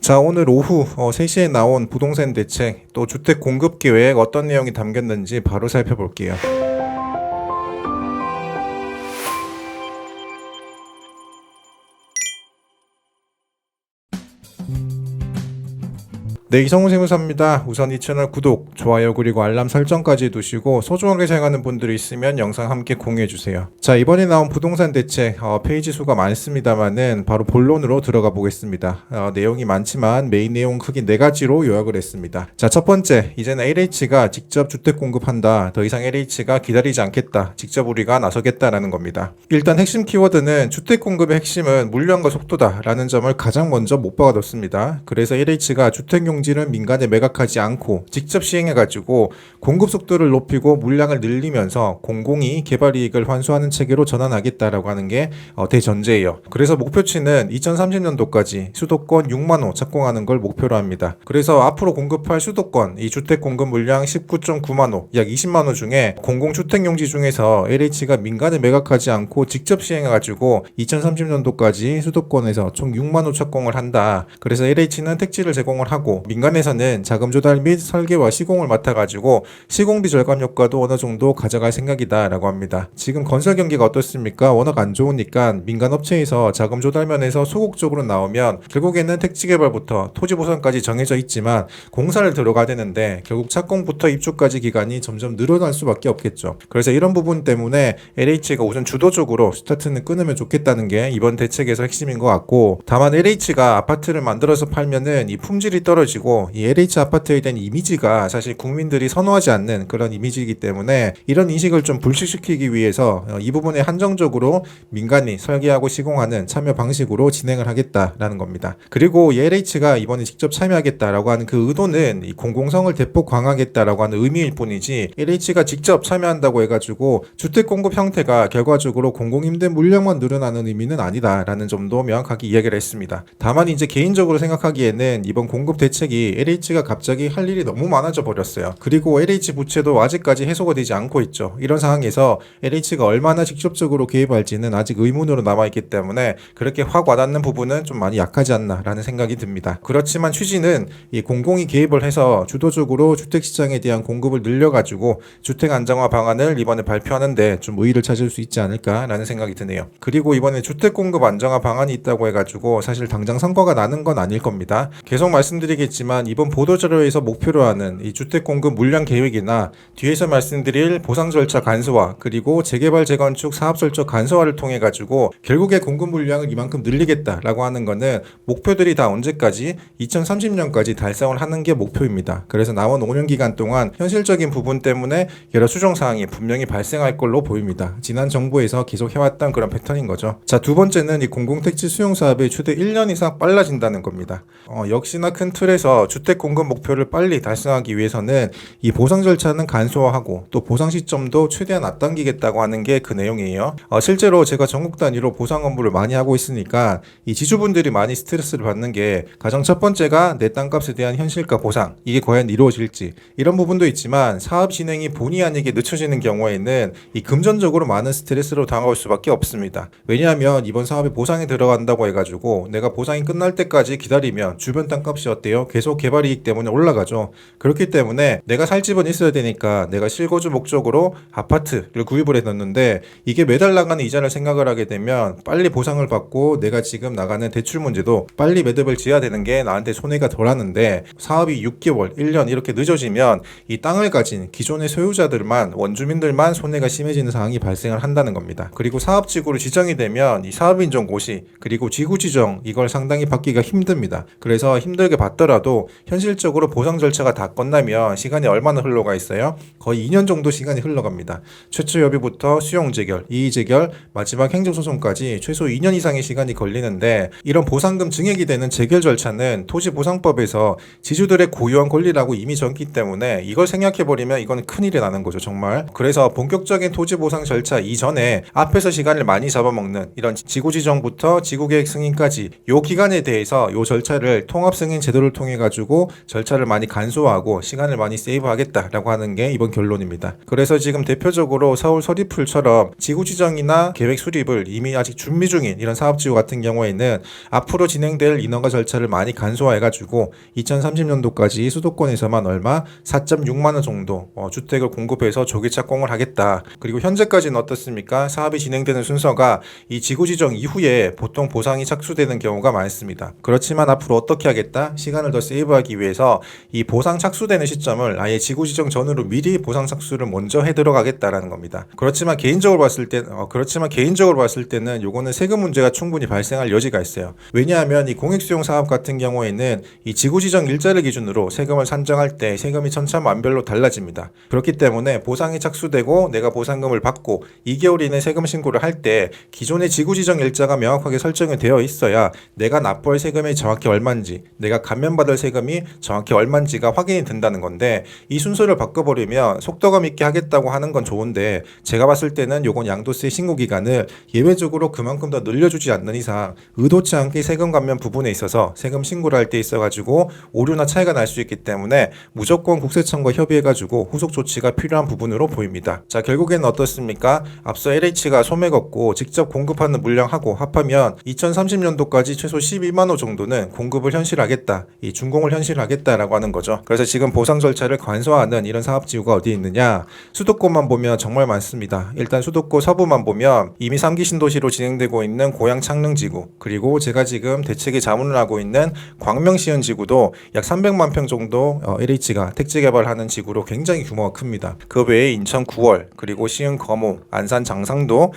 자, 오늘 오후 3시에 나온 부동산 대책, 또 주택 공급 계획 어떤 내용이 담겼는지 바로 살펴볼게요. 네, 이성우 세무사입니다. 우선 이 채널 구독, 좋아요 그리고 알람 설정까지 해두시고 소중하게 생각하는 분들이 있으면 영상 함께 공유해주세요. 자, 이번에 나온 부동산 대책 페이지 수가 많습니다만은 바로 본론으로 들어가 보겠습니다. 내용이 많지만 메인 내용 크게 4가지로 요약을 했습니다. 자, 첫 번째, 이제는 LH가 직접 주택 공급한다. 더 이상 LH가 기다리지 않겠다. 직접 우리가 나서겠다라는 겁니다. 일단 핵심 키워드는 주택 공급의 핵심은 물량과 속도다라는 점을 가장 먼저 못 박아뒀습니다. 그래서 LH가 주택용 는 민간에 매각하지 않고 직접 시행해가지고 공급 속도를 높이고 물량을 늘리면서 공공이 개발 이익을 환수하는 체계로 전환하겠다라고 하는 게 대전제예요. 그래서 목표치는 2030년도까지 수도권 6만 호 착공하는 걸 목표로 합니다. 그래서 앞으로 공급할 수도권 이 주택 공급 물량 19.9만 호, 약 20만 호 중에 공공주택용지 중에서 LH가 민간에 매각하지 않고 직접 시행해가지고 2030년도까지 수도권에서 총 6만 호 착공을 한다. 그래서 LH는 택지를 제공을 하고 민간에서는 자금 조달 및 설계와 시공을 맡아가지고 시공비 절감 효과도 어느 정도 가져갈 생각이다 라고 합니다. 지금 건설 경기가 어떻습니까? 워낙 안 좋으니까 민간 업체에서 자금 조달 면에서 소극적으로 나오면 결국에는 택지 개발부터 토지 보상까지 정해져 있지만 공사를 들어가야 되는데 결국 착공부터 입주까지 기간이 점점 늘어날 수밖에 없겠죠. 그래서 이런 부분 때문에 LH가 우선 주도적으로 스타트는 끊으면 좋겠다는 게 이번 대책에서 핵심인 것 같고, 다만 LH가 아파트를 만들어서 팔면은 이 품질이 떨어지고 이 LH 아파트에 대한 이미지가 사실 국민들이 선호하지 않는 그런 이미지이기 때문에 이런 인식을 좀 불식시키기 위해서 이 부분에 한정적으로 민간이 설계하고 시공하는 참여 방식으로 진행을 하겠다라는 겁니다. 그리고 이 LH가 이번에 직접 참여하겠다라고 하는 그 의도는 이 공공성을 대폭 강화하겠다라고 하는 의미일 뿐이지 LH가 직접 참여한다고 해가지고 주택 공급 형태가 결과적으로 공공임대 물량만 늘어나는 의미는 아니다라는 점도 명확하게 이야기를 했습니다. 다만 이제 개인적으로 생각하기에는 이번 공급 대책이 LH가 갑자기 할 일이 너무 많아져 버렸어요. 그리고 LH 부채도 아직까지 해소가 되지 않고 있죠. 이런 상황에서 LH가 얼마나 직접적으로 개입할지는 아직 의문으로 남아있기 때문에 그렇게 확 와닿는 부분은 좀 많이 약하지 않나라는 생각이 듭니다. 그렇지만 취지는 이 공공이 개입을 해서 주도적으로 주택시장에 대한 공급을 늘려가지고 주택 안정화 방안을 이번에 발표하는데 좀 의의를 찾을 수 있지 않을까라는 생각이 드네요. 그리고 이번에 주택 공급 안정화 방안이 있다고 해가지고 사실 당장 성과가 나는 건 아닐 겁니다. 계속 말씀드리겠지만 이번 보도자료에서 목표로 하는 이 주택 공급 물량 계획이나 뒤에서 말씀드릴 보상 절차 간소화 그리고 재개발 재건축 사업 설정 간소화를 통해 가지고 결국에 공급 물량을 이만큼 늘리겠다라고 하는 거는 목표들이 다 언제까지 2030년까지 달성을 하는 게 목표입니다. 그래서 남은 5년 기간 동안 현실적인 부분 때문에 여러 수정 사항이 분명히 발생할 걸로 보입니다. 지난 정부에서 계속 해왔던 그런 패턴인 거죠. 자, 두 번째는 이 공공택지 수용 사업이 최대 1년 이상 빨라진다는 겁니다. 역시나 큰 틀에서 주택 공급 목표를 빨리 달성하기 위해서는 이 보상 절차는 간소화하고 또 보상 시점도 최대한 앞당기겠다고 하는 게 그 내용이에요. 실제로 제가 전국 단위로 보상 업무를 많이 하고 있으니까 이 지주분들이 많이 스트레스를 받는 게 가장 첫 번째가 내 땅값에 대한 현실가 보상, 이게 과연 이루어질지 이런 부분도 있지만 사업 진행이 본의 아니게 늦춰지는 경우에는 이 금전적으로 많은 스트레스로 당할 수밖에 없습니다. 왜냐하면 이번 사업에 보상이 들어간다고 해가지고 내가 보상이 끝날 때까지 기다리면 주변 땅값이 어때요? 계속 개발 이익 때문에 올라가죠. 그렇기 때문에 내가 살 집은 있어야 되니까 내가 실거주 목적으로 아파트를 구입을 해놨는데 이게 매달 나가는 이자를 생각을 하게 되면 빨리 보상을 받고 내가 지금 나가는 대출 문제도 빨리 매듭을 지어야 되는 게 나한테 손해가 덜하는데 사업이 6개월, 1년 이렇게 늦어지면 이 땅을 가진 기존의 소유자들만, 원주민들만 손해가 심해지는 상황이 발생을 한다는 겁니다. 그리고 사업지구로 지정이 되면 이 사업인정 고시 그리고 지구 지정 이걸 상당히 받기가 힘듭니다. 그래서 힘들게 받더라도 현실적으로 보상 절차가 다 끝나면 시간이 얼마나 흘러가 있어요? 거의 2년 정도 시간이 흘러갑니다. 최초 협의부터 수용 재결, 이의 재결, 마지막 행정소송까지 최소 2년 이상의 시간이 걸리는데 이런 보상금 증액이 되는 재결 절차는 토지보상법에서 지주들의 고유한 권리라고 이미 정했기 때문에 이걸 생략해버리면 이건 큰일이 나는 거죠, 정말. 그래서 본격적인 토지보상 절차 이전에 앞에서 시간을 많이 잡아먹는 이런 지구지정부터 지구계획 승인까지 이 기간에 대해서 이 절차를 통합승인 제도를 통해 통해 가지고 절차를 많이 간소화하고 시간을 많이 세이브하겠다라고 하는 게 이번 결론입니다. 그래서 지금 대표적으로 서울 서리풀처럼 지구 지정이나 계획 수립을 이미 아직 준비 중인 이런 사업지구 같은 경우에는 앞으로 진행될 인허가 절차를 많이 간소화해가지고 2030년도까지 수도권에서만 얼마 4.6만 원 정도 주택을 공급해서 조기 착공을 하겠다. 그리고 현재까지는 어떻습니까? 사업이 진행되는 순서가 이 지구 지정 이후에 보통 보상이 착수되는 경우가 많습니다. 그렇지만 앞으로 어떻게 하겠다? 시간을 더 세이브하기 위해서 이 보상 착수되는 시점을 아예 지구 지정 전후로 미리 보상 착수를 먼저 해 들어가겠다라는 겁니다. 그렇지만 개인적으로 봤을 때는 요거는 세금 문제가 충분히 발생할 여지가 있어요. 왜냐하면 이 공익수용 사업 같은 경우에는 이 지구 지정 일자를 기준으로 세금을 산정할 때 세금이 천차만별로 달라집니다. 그렇기 때문에 보상이 착수되고 내가 보상금을 받고 2개월 이내 세금 신고를 할 때 기존의 지구 지정 일자가 명확하게 설정이 되어 있어야 내가 납부할 세금이 정확히 얼마인지, 내가 감면받을 세금이 정확히 얼마인지가 확인이 된다는 건데, 이 순서를 바꿔버리면 속도감 있게 하겠다고 하는 건 좋은데 제가 봤을 때는 요건 양도세 신고 기간을 예외적으로 그만큼 더 늘려주지 않는 이상 의도치 않게 세금 감면 부분에 있어서 세금 신고를 할 때 있어가지고 오류나 차이가 날 수 있기 때문에 무조건 국세청과 협의해가지고 후속 조치가 필요한 부분으로 보입니다. 자, 결국에는 어떻습니까? 앞서 LH가 소맥 없고 직접 공급하는 물량하고 합하면 2030년도까지 최소 12만 호 정도는 공급을 현실하겠다, 이 준공을 현실하겠다라고 하는 거죠. 그래서 지금 보상 절차를 간소화하는 이런 사업지구가 어디 있느냐? 수도권만 보면 정말 많습니다. 일단 수도권 서부만 보면 이미 3기 신도시로 진행되고 있는 고양 창릉지구, 그리고 제가 지금 대책에 자문을 하고 있는 광명시흥 지구도 약 300만 평 정도 LH가 택지 개발하는 지구로 굉장히 규모가 큽니다. 그 외에 인천 9월, 그리고 시흥 거모, 안산 장상도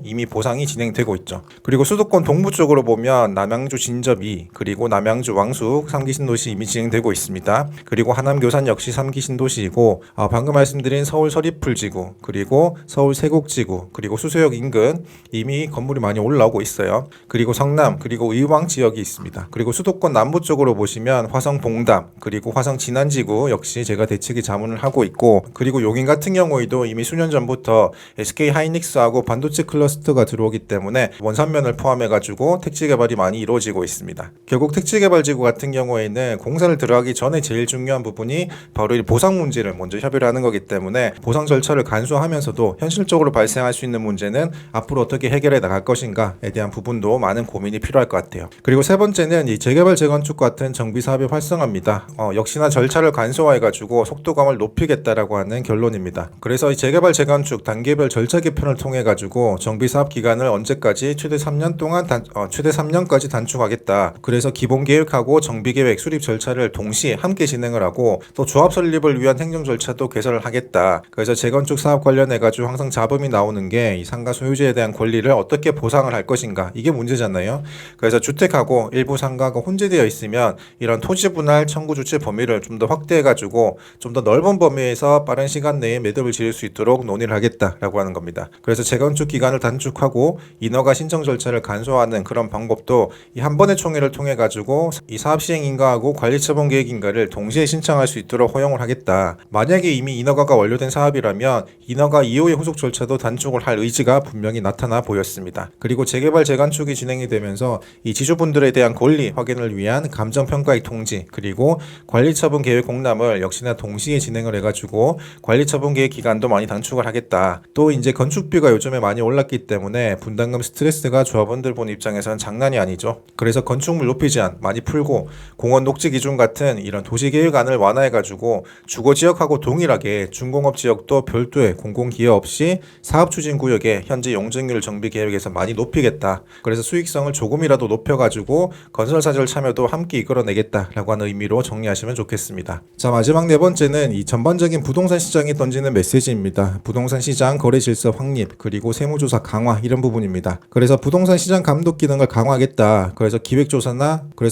이미 보상이 진행되고 있죠. 그리고 수도권 동부 쪽으로 보면 남양주 진접이, 그리고 남양주 왕숙 3기 신도시 이미 진행되고 있습니다. 그리고 하남 교산 역시 3기 신도시이고, 방금 말씀드린 서울 서리풀 지구, 그리고 서울 세곡 지구, 그리고 수서역 인근 이미 건물이 많이 올라오고 있어요. 그리고 성남, 그리고 의왕 지역이 있습니다. 그리고 수도권 남부 쪽으로 보시면 화성 봉담, 그리고 화성 진안지구 역시 제가 대책에 자문을 하고 있고, 그리고 용인 같은 경우에도 이미 수년 전부터 SK 하이닉스하고 반도체 클러스터가 들어오기 때문에 원산면을 포함해가지고 택지 개발이 많이 이루어지고 있습니다. 결국 택지 개발 지구 같은 경우에는 공사를 들어가기 전에 제일 중요한 부분이 바로 이 보상 문제를 먼저 협의를 하는 거기 때문에 보상 절차를 간소화하면서도 현실적으로 발생할 수 있는 문제는 앞으로 어떻게 해결해 나갈 것인가에 대한 부분도 많은 고민이 필요할 것 같아요. 그리고 세 번째는 이 재개발 재건축 같은 정비 사업의 활성화입니다. 역시나 절차를 간소화해가지고 속도감을 높이겠다라고 하는 결론입니다. 그래서 이 재개발 재건축 단계별 절차 개편을 통해 가지고 정비 사업 기간을 언제까지 최대 3년까지 단축하겠다. 그래서 기본 계획하고 정비 계획, 수립 절차를 동시에 함께 진행을 하고, 또 조합 설립을 위한 행정 절차도 개설을 하겠다. 그래서 재건축 사업 관련해 가지고 항상 잡음이 나오는 게 이 상가 소유주에 대한 권리를 어떻게 보상을 할 것인가, 이게 문제잖아요. 그래서 주택하고 일부 상가가 혼재되어 있으면 이런 토지 분할 청구 주체 범위를 좀 더 확대해 가지고 좀 더 넓은 범위에서 빠른 시간 내에 매듭을 지을 수 있도록 논의를 하겠다라고 하는 겁니다. 그래서 재건축 기간을 단축하고 인허가 신청 절차를 간소화하는 그런 방법도 이 한 번의 총회를 통해 가지고 이 사업 시행 인가하고 관리 처분 계획 인가를 동시에 신청할 수 있도록 허용을 하겠다. 만약에 이미 인허가가 완료된 사업이라면 인허가 이후의 후속 절차도 단축을 할 의지가 분명히 나타나 보였습니다. 그리고 재개발 재건축이 진행이 되면서 이 지주분들에 대한 권리 확인을 위한 감정평가익 통지, 그리고 관리처분 계획 공람을 역시나 동시에 진행을 해가지고 관리처분 계획 기간도 많이 단축을 하겠다. 또 이제 건축비가 요즘에 많이 올랐기 때문에 분담금 스트레스가 조합원들 본 입장에서는 장난이 아니죠. 그래서 건축물 높이 제한 많이 풀고 공원 녹지 기준 같은 이런 도시계획안을 완화해가지고 주거지역하고 동일하게 준공업 지역도 별도의 공공기여 없이 사업추진구역에 현재 용적률 정비계획에서 많이 높이겠다. 그래서 수익성을 조금이라도 높여가지고 건설사절 참여도 함께 이끌어내겠다라고 하는 의미로 정리하시면 좋겠습니다. 자, 마지막 네 번째는 이 전반적인 부동산 시장이 던지는 메시지입니다. 부동산 시장 거래 질서 확립, 그리고 세무조사 강화, 이런 부분입니다. 그래서 부동산 시장 감독 기능을 강화하겠다. 그래서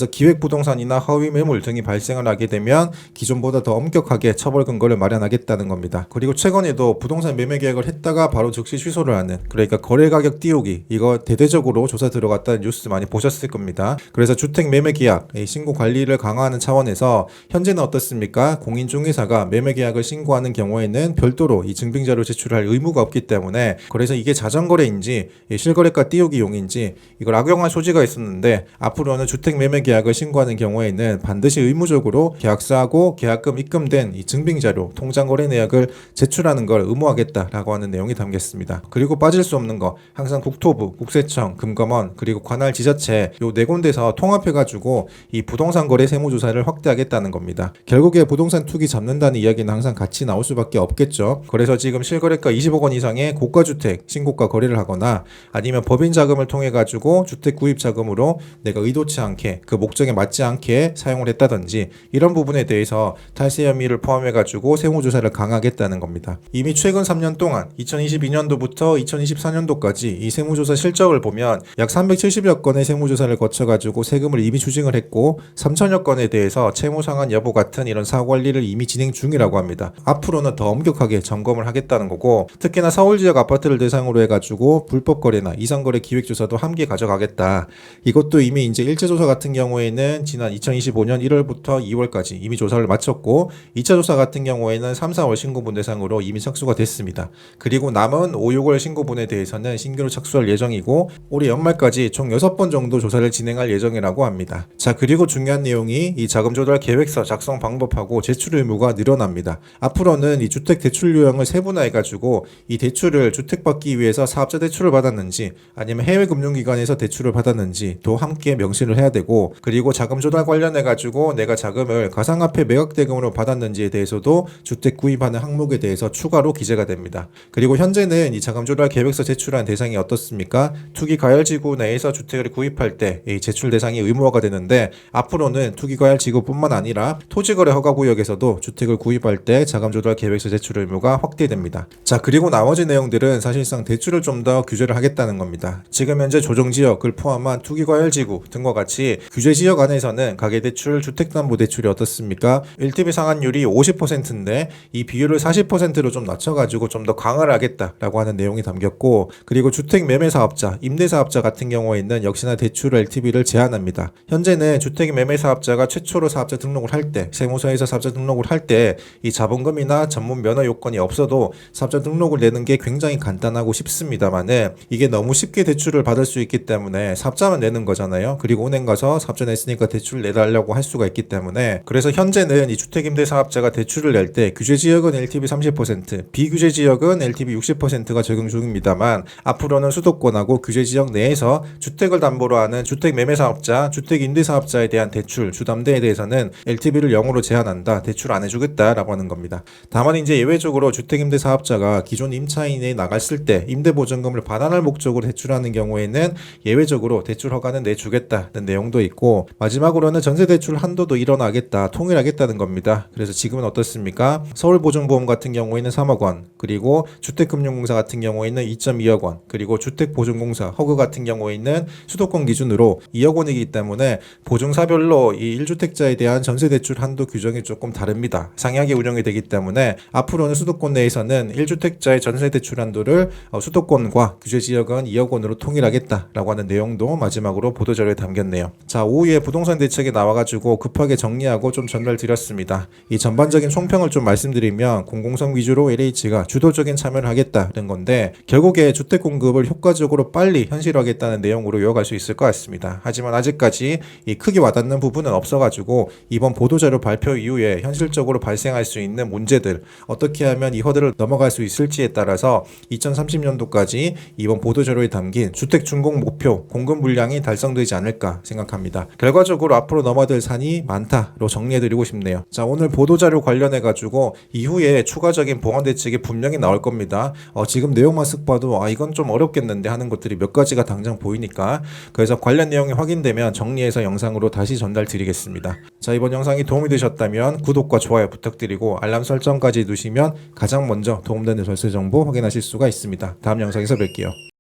기획부동산이나 허위 매물 등이 발생을 하게 되면 기존보다 더 엄격하게 처벌 근거를 마련하겠다는 겁니다. 그리고 최근에도 부동산 매매 계약을 했다가 바로 즉시 취소를 하는, 그러니까 거래 가격 띄우기, 이거 대대적으로 조사 들어갔다는 뉴스 많이 보셨을 겁니다. 그래서 주택 매매 계약 신고 관리를 강화하는 차원에서 현재는 어떻습니까? 공인중개사가 매매 계약을 신고하는 경우에는 별도로 이 증빙자료 제출할 의무가 없기 때문에, 그래서 이게 자전거래인지 실거래가 띄우기용인지 이걸 악용할 소지가 있었는데, 앞으로는 주택 매매 계약을 신고하는 조사하는 경우에는 반드시 의무적으로 계약서하고 계약금 입금된 이 증빙자료, 통장거래 내역을 제출하는 걸 의무화하겠다라고 하는 내용이 담겼습니다. 그리고 빠질 수 없는 거 항상 국토부, 국세청, 금감원 그리고 관할 지자체 요 네 군데서 통합해가지고 이 부동산 거래 세무조사를 확대하겠다는 겁니다. 결국에 부동산 투기 잡는다는 이야기는 항상 같이 나올 수밖에 없겠죠. 그래서 지금 실거래가 20억 원 이상의 고가주택 신고가 거래를 하거나 아니면 법인 자금을 통해 가지고 주택 구입 자금으로 내가 의도치 않게 그 목적에 맞지 않게 사용을 했다든지 이런 부분에 대해서 탈세 혐의를 포함해 가지고 세무조사를 강화하겠다는 겁니다. 이미 최근 3년 동안 2022년도부터 2024년도까지 이 세무조사 실적을 보면 약 370여 건의 세무조사를 거쳐 가지고 세금을 이미 추징을 했고 3천여 건에 대해서 채무 상환 여부 같은 이런 사고 관리를 이미 진행 중이라고 합니다. 앞으로는 더 엄격하게 점검을 하겠다는 거고, 특히나 서울 지역 아파트를 대상으로 해가지고 불법 거래나 이상 거래 기획 조사도 함께 가져가겠다. 이것도 이미 이제 일제 조사 같은 경우에는 지난 2025년 1월부터 2월까지 이미 조사를 마쳤고, 2차 조사 같은 경우에는 3, 4월 신고분 대상으로 이미 착수가 됐습니다. 그리고 남은 5, 6월 신고분에 대해서는 신규로 착수할 예정이고, 올해 연말까지 총 6번 정도 조사를 진행할 예정이라고 합니다. 자, 그리고 중요한 내용이 이 자금 조달 계획서 작성 방법하고 제출 의무가 늘어납니다. 앞으로는 이 주택 대출 유형을 세분화해가지고 이 대출을 주택 받기 위해서 사업자 대출을 받았는지 아니면 해외 금융기관에서 대출을 받았는지도 함께 명시를 해야 되고, 그리고 자금 조달 관련해가지고 내가 자금을 가상화폐 매각 대금으로 받았는지에 대해서도 주택 구입하는 항목에 대해서 추가로 기재가 됩니다. 그리고 현재는 이 자금 조달 계획서 제출한 대상이 어떻습니까? 투기 과열지구 내에서 주택을 구입할 때 이 제출 대상이 의무화가 되는데, 앞으로는 투기 과열지구뿐만 아니라 토지거래 허가구역에서도 주택을 구입할 때 자금 조달 계획서 제출 의무가 확대됩니다. 자, 그리고 나머지 내용들은 사실상 대출을 좀 더 규제를 하겠다는 겁니다. 지금 현재 조정지역을 포함한 투기과열지구 등과 같이 규제지역 안에서는 가계대출, 주택담보대출이 어떻습니까? LTV 상환율이 50%인데 이 비율을 40%로 좀 낮춰가지고 좀 더 강화를 하겠다라고 하는 내용이 담겼고, 그리고 주택매매사업자, 임대사업자 같은 경우에는 역시나 대출 LTV를 제한합니다. 현재는 주택매매사업자가 최초로 사업자 등록을 할 때, 세무서에서 사업자 등록을 할 때 이 자본금이나 전문 면허 요건이 없어도 사업자 등록을 내는 게 굉장히 간단하고 쉽습니다만은, 이게 너무 쉽게 대출을 받을 수 있기 때문에 사업자만 내는 거잖아요. 그리고 은행 가서 사업자 냈으니까 대출 내달라고 할 수가 있기 때문에, 그래서 현재는 이 주택임대사업자가 대출을 낼 때 규제지역은 LTV 30%, 비규제지역은 LTV 60%가 적용 중입니다만, 앞으로는 수도권하고 규제지역 내에서 주택을 담보로 하는 주택매매사업자, 주택임대사업자에 대한 대출, 주담대에 대해서는 LTV를 0으로 제한한다, 대출 안 해주겠다라고 하는 겁니다. 다만 이제 예외적으로 주택임대사업자가 기존 임차인에 나갔을 때 임대보증금을 반환할 목적으로 대출하는 경우에는 예외적으로 대출 허가는 내주겠다는 내용도 있고, 마지막으로는 전세대출 한도도 일어나겠다, 통일하겠다는 겁니다. 그래서 지금은 어떻습니까? 서울보증보험 같은 경우에는 3억 원, 그리고 주택금융공사 같은 경우에는 2.2억 원, 그리고 주택보증공사, 허그 같은 경우에는 수도권 기준으로 2억 원이기 때문에 보증사별로 이 1주택자에 대한 전세대출 한도 규정이 조금 다릅니다. 상이하게 운영이 되기 때문에 앞으로는 수도권 내에서는 1주택자의 전세대출 한도를 수도권과 규제지역은 2억 원으로 통일하겠다라고 하는 내용도 마지막으로 보도자료에 담겼네요. 자, 오후에 부동산 대책이 나와가지고 급하게 정리하고 좀 전달드렸습니다. 이 전반적인 총평을 좀 말씀드리면, 공공성 위주로 LH가 주도적인 참여를 하겠다는 건데, 결국에 주택 공급을 효과적으로 빨리 현실화하겠다는 내용으로 이어갈 수 있을 것 같습니다. 하지만 아직까지 이 크게 와닿는 부분은 없어가지고 이번 보도자료 발표 이후에 현실적으로 발생할 수 있는 문제들, 어떻게 하면 이 허들을 넘어갈 수 있을지에 따라서 2030년도까지 이번 보도자료에 담긴 주택 준공 목표 공급 물량이 달성되지 않을까 생각합니다. 결과적으로 앞으로 넘어들 산이 많다로 정리해드리고 싶네요. 자, 오늘 보도자료 관련해가지고 이후에 추가적인 보완 대책이 분명히 나올 겁니다. 지금 내용만 쓱 봐도 이건 좀 어렵겠는데 하는 것들이 몇 가지가 당장 보이니까, 그래서 관련 내용이 확인되면 정리해서 영상으로 다시 전달드리겠습니다. 자, 이번 영상이 도움이 되셨다면 구독과 좋아요 부탁드리고 알람 설정까지 누시면 가장 먼저 도움되는 절세 정보 확인하실 수가 있습니다. 다음 영상에서 뵐게요.